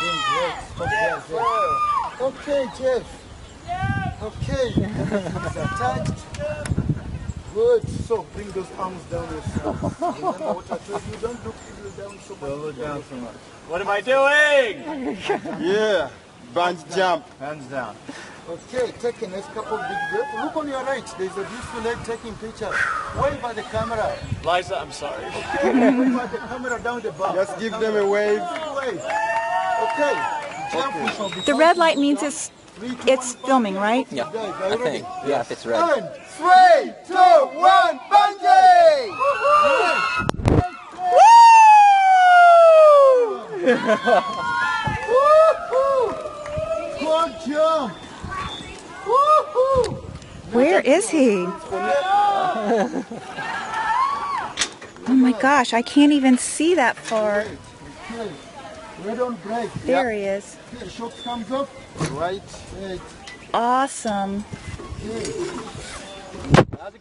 doing great. Stop there, Jeff. Okay, Jeff. Okay. It's attached. Good. So bring those arms down yourself. Remember what I told you? Don't look down so much. Don't look down so much. What am I doing? Yeah. Bungee jump. Hands down. Okay, take a next couple big breaths. Look on your right. There's a beautiful lady taking pictures. Wave at the camera. Liza, I'm sorry. Okay, wave at the camera down the back. Just give them a wave. Wave. Okay. Jump, we shall be The red light means it's filming, right? Yeah, I think. Yeah, if it's red. 7, 3, 2, 1, bungee! Woohoo! Good jump! Woohoo! Where is he? Oh my gosh, I can't even see that far. Okay. Red on break. There he is. Okay, shock comes up. Right. Awesome. Okay.